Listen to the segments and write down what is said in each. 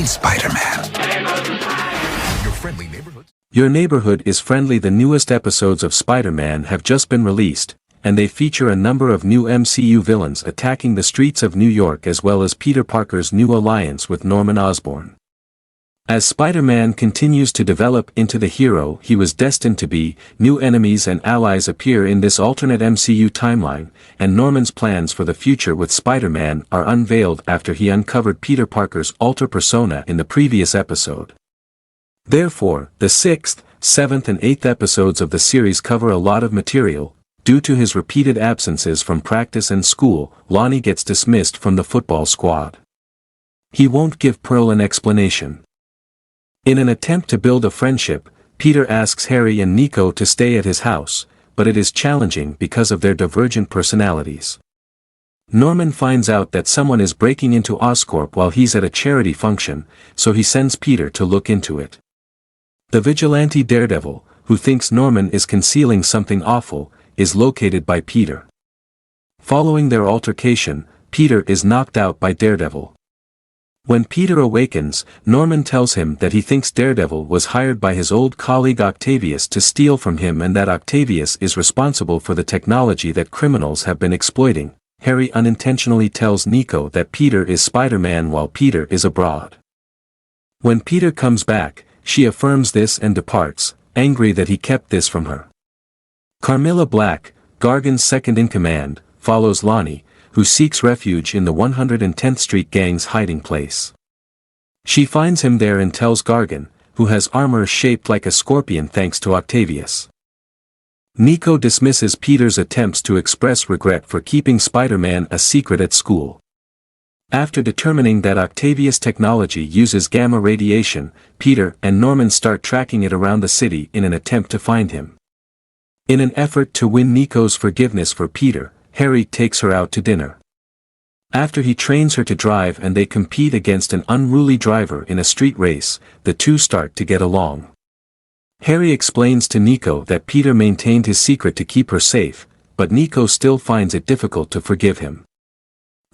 Spider-Man. Your friendly neighborhood. Your Neighborhood is Friendly. The newest episodes of Spider-Man have just been released, and they feature a number of new MCU villains attacking the streets of New York as well as Peter Parker's new alliance with Norman Osborn. As Spider-Man continues to develop into the hero he was destined to be, new enemies and allies appear in this alternate MCU timeline, and Norman's plans for the future with Spider-Man are unveiled after he uncovered Peter Parker's alter persona in the previous episode. Therefore, the 6th, 7th and 8th episodes of the series cover a lot of material. Due to his repeated absences from practice and school, Lonnie gets dismissed from the football squad. He won't give Pearl an explanation. In an attempt to build a friendship, Peter asks Harry and Nico to stay at his house, but it is challenging because of their divergent personalities. Norman finds out that someone is breaking into Oscorp while he's at a charity function, so he sends Peter to look into it. The vigilante Daredevil, who thinks Norman is concealing something awful, is located by Peter. Following their altercation, Peter is knocked out by Daredevil. When Peter awakens, Norman tells him that he thinks Daredevil was hired by his old colleague Octavius to steal from him and that Octavius is responsible for the technology that criminals have been exploiting. Harry unintentionally tells Nico that Peter is Spider-Man while Peter is abroad. When Peter comes back, she affirms this and departs, angry that he kept this from her. Carmilla Black, Gargan's second-in-command, follows Lonnie, who seeks refuge in the 110th Street gang's hiding place. She finds him there and tells Gargan, who has armor shaped like a scorpion thanks to Octavius. Nico dismisses Peter's attempts to express regret for keeping Spider-Man a secret at school. After determining that Octavius' technology uses gamma radiation, Peter and Norman start tracking it around the city in an attempt to find him. In an effort to win Nico's forgiveness for Peter, Harry takes her out to dinner. After he trains her to drive and they compete against an unruly driver in a street race, the two start to get along. Harry explains to Nico that Peter maintained his secret to keep her safe, but Nico still finds it difficult to forgive him.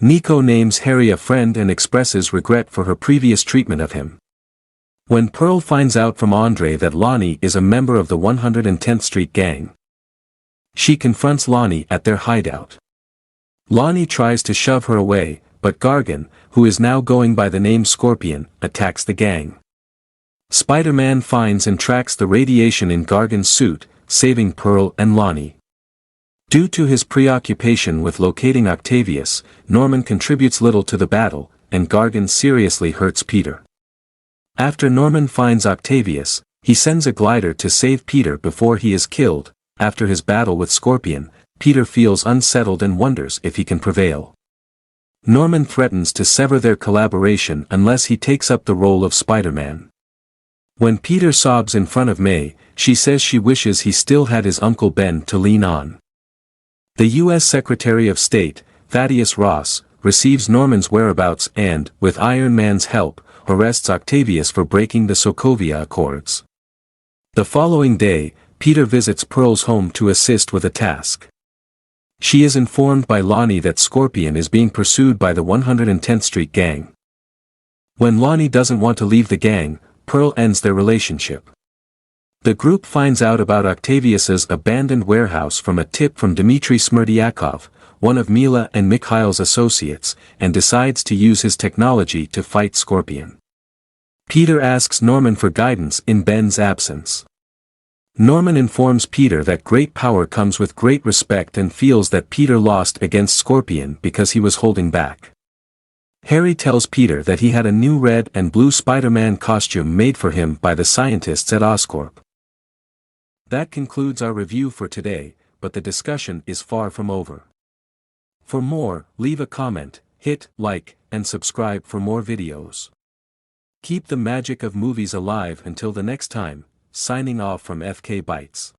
Nico names Harry a friend and expresses regret for her previous treatment of him. When Pearl finds out from Andre that Lonnie is a member of the 110th Street gang, she confronts Lonnie at their hideout. Lonnie tries to shove her away, but Gargan, who is now going by the name Scorpion, attacks the gang. Spider-Man finds and tracks the radiation in Gargan's suit, saving Pearl and Lonnie. Due to his preoccupation with locating Octavius, Norman contributes little to the battle, and Gargan seriously hurts Peter. After Norman finds Octavius, he sends a glider to save Peter before he is killed. After his battle with Scorpion, Peter feels unsettled and wonders if he can prevail. Norman threatens to sever their collaboration unless he takes up the role of Spider-Man. When Peter sobs in front of May, she says she wishes he still had his Uncle Ben to lean on. The U.S. Secretary of State, Thaddeus Ross, receives Norman's whereabouts and, with Iron Man's help, arrests Octavius for breaking the Sokovia Accords. The following day, Peter visits Pearl's home to assist with a task. She is informed by Lonnie that Scorpion is being pursued by the 110th Street gang. When Lonnie doesn't want to leave the gang, Pearl ends their relationship. The group finds out about Octavius's abandoned warehouse from a tip from Dmitry Smerdyakov, one of Mila and Mikhail's associates, and decides to use his technology to fight Scorpion. Peter asks Norman for guidance in Ben's absence. Norman informs Peter that great power comes with great respect and feels that Peter lost against Scorpion because he was holding back. Harry tells Peter that he had a new red and blue Spider-Man costume made for him by the scientists at Oscorp. That concludes our review for today, but the discussion is far from over. For more, leave a comment, hit like, and subscribe for more videos. Keep the magic of movies alive until the next time. Signing off from FK Bytes.